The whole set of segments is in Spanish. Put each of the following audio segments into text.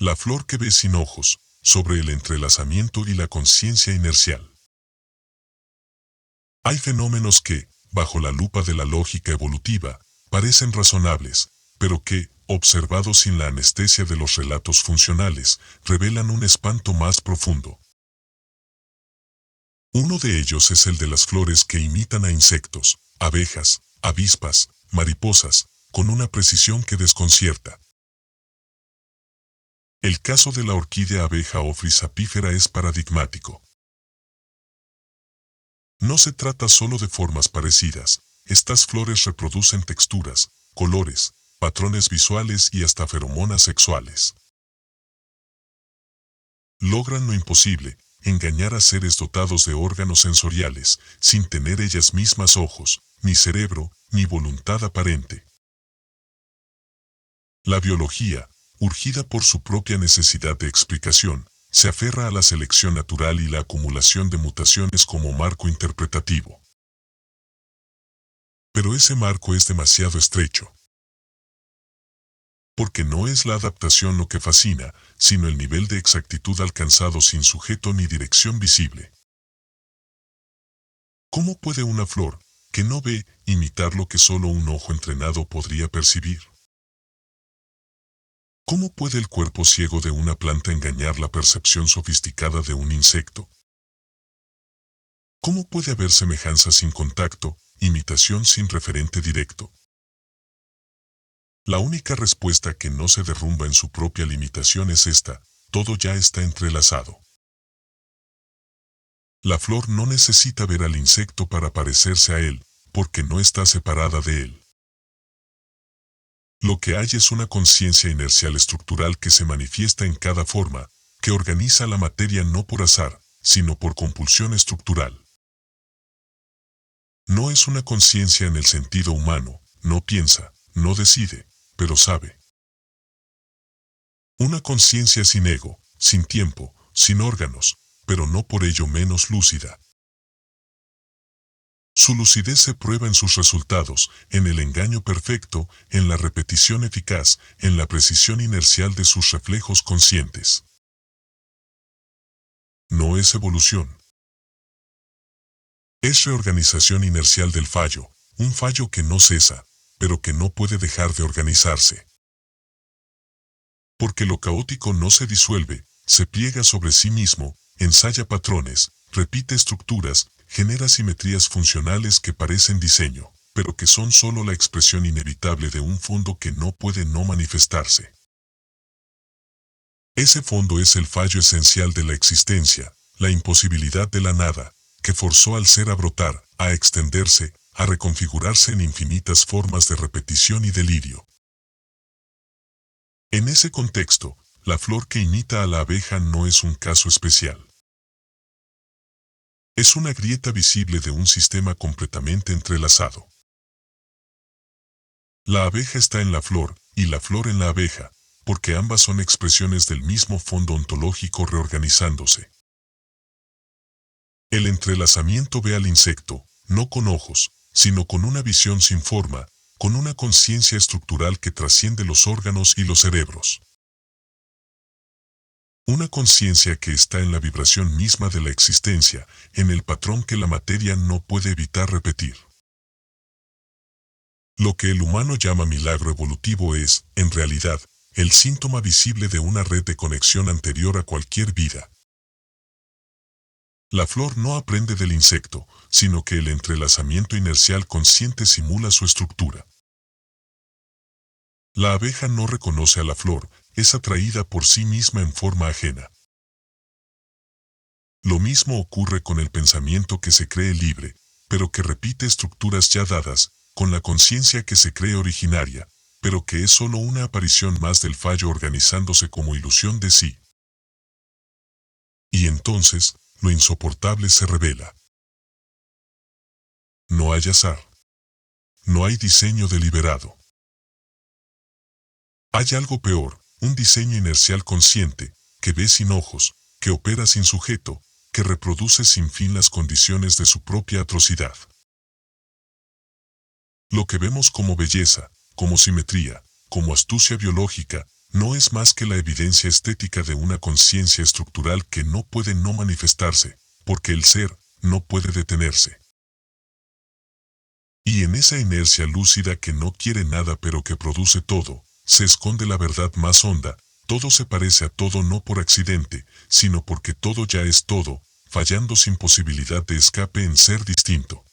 La flor que ve sin ojos, sobre el entrelazamiento y la conciencia inercial. Hay fenómenos que, bajo la lupa de la lógica evolutiva, parecen razonables, pero que, observados sin la anestesia de los relatos funcionales, revelan un espanto más profundo. Uno de ellos es el de las flores que imitan a insectos, abejas, avispas, mariposas, con una precisión que desconcierta. El caso de la orquídea abeja Ophrys apífera es paradigmático. No se trata solo de formas parecidas, estas flores reproducen texturas, colores, patrones visuales y hasta feromonas sexuales. Logran lo imposible, engañar a seres dotados de órganos sensoriales, sin tener ellas mismas ojos, ni cerebro, ni voluntad aparente. La biología, urgida por su propia necesidad de explicación, se aferra a la selección natural y la acumulación de mutaciones como marco interpretativo. Pero ese marco es demasiado estrecho. Porque no es la adaptación lo que fascina, sino el nivel de exactitud alcanzado sin sujeto ni dirección visible. ¿Cómo puede una flor, que no ve, imitar lo que solo un ojo entrenado podría percibir? ¿Cómo puede el cuerpo ciego de una planta engañar la percepción sofisticada de un insecto? ¿Cómo puede haber semejanza sin contacto, imitación sin referente directo? La única respuesta que no se derrumba en su propia limitación es esta: todo ya está entrelazado. La flor no necesita ver al insecto para parecerse a él, porque no está separada de él. Lo que hay es una conciencia inercial estructural que se manifiesta en cada forma, que organiza la materia no por azar, sino por compulsión estructural. No es una conciencia en el sentido humano, no piensa, no decide, pero sabe. Una conciencia sin ego, sin tiempo, sin órganos, pero no por ello menos lúcida. Su lucidez se prueba en sus resultados, en el engaño perfecto, en la repetición eficaz, en la precisión inercial de sus reflejos conscientes. No es evolución. Es reorganización inercial del fallo, un fallo que no cesa, pero que no puede dejar de organizarse. Porque lo caótico no se disuelve, se pliega sobre sí mismo, ensaya patrones, repite estructuras, genera simetrías funcionales que parecen diseño, pero que son solo la expresión inevitable de un fondo que no puede no manifestarse. Ese fondo es el fallo esencial de la existencia, la imposibilidad de la nada, que forzó al ser a brotar, a extenderse, a reconfigurarse en infinitas formas de repetición y delirio. En ese contexto, la flor que imita a la abeja no es un caso especial. Es una grieta visible de un sistema completamente entrelazado. La abeja está en la flor, y la flor en la abeja, porque ambas son expresiones del mismo fondo ontológico reorganizándose. El entrelazamiento ve al insecto, no con ojos, sino con una visión sin forma, con una conciencia estructural que trasciende los órganos y los cerebros. Una conciencia que está en la vibración misma de la existencia, en el patrón que la materia no puede evitar repetir. Lo que el humano llama milagro evolutivo es, en realidad, el síntoma visible de una red de conexión anterior a cualquier vida. La flor no aprende del insecto, sino que el entrelazamiento inercial consciente simula su estructura. La abeja no reconoce a la flor, es atraída por sí misma en forma ajena. Lo mismo ocurre con el pensamiento que se cree libre, pero que repite estructuras ya dadas, con la conciencia que se cree originaria, pero que es solo una aparición más del fallo organizándose como ilusión de sí. Y entonces, lo insoportable se revela. No hay azar. No hay diseño deliberado. Hay algo peor, un diseño inercial consciente, que ve sin ojos, que opera sin sujeto, que reproduce sin fin las condiciones de su propia atrocidad. Lo que vemos como belleza, como simetría, como astucia biológica, no es más que la evidencia estética de una conciencia estructural que no puede no manifestarse, porque el ser no puede detenerse. Y en esa inercia lúcida que no quiere nada pero que produce todo, se esconde la verdad más honda. Todo se parece a todo no por accidente, sino porque todo ya es todo, fallando sin posibilidad de escape en ser distinto.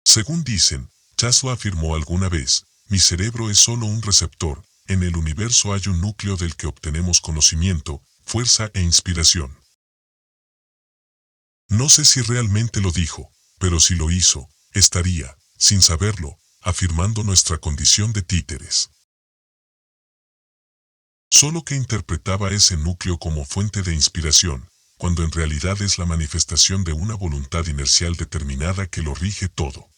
Según dicen, Tesla afirmó alguna vez, mi cerebro es solo un receptor, en el universo hay un núcleo del que obtenemos conocimiento, fuerza e inspiración. No sé si realmente lo dijo, pero si lo hizo, estaría, sin saberlo, afirmando nuestra condición de títeres. Solo que interpretaba ese núcleo como fuente de inspiración, cuando en realidad es la manifestación de una voluntad inercial determinada que lo rige todo.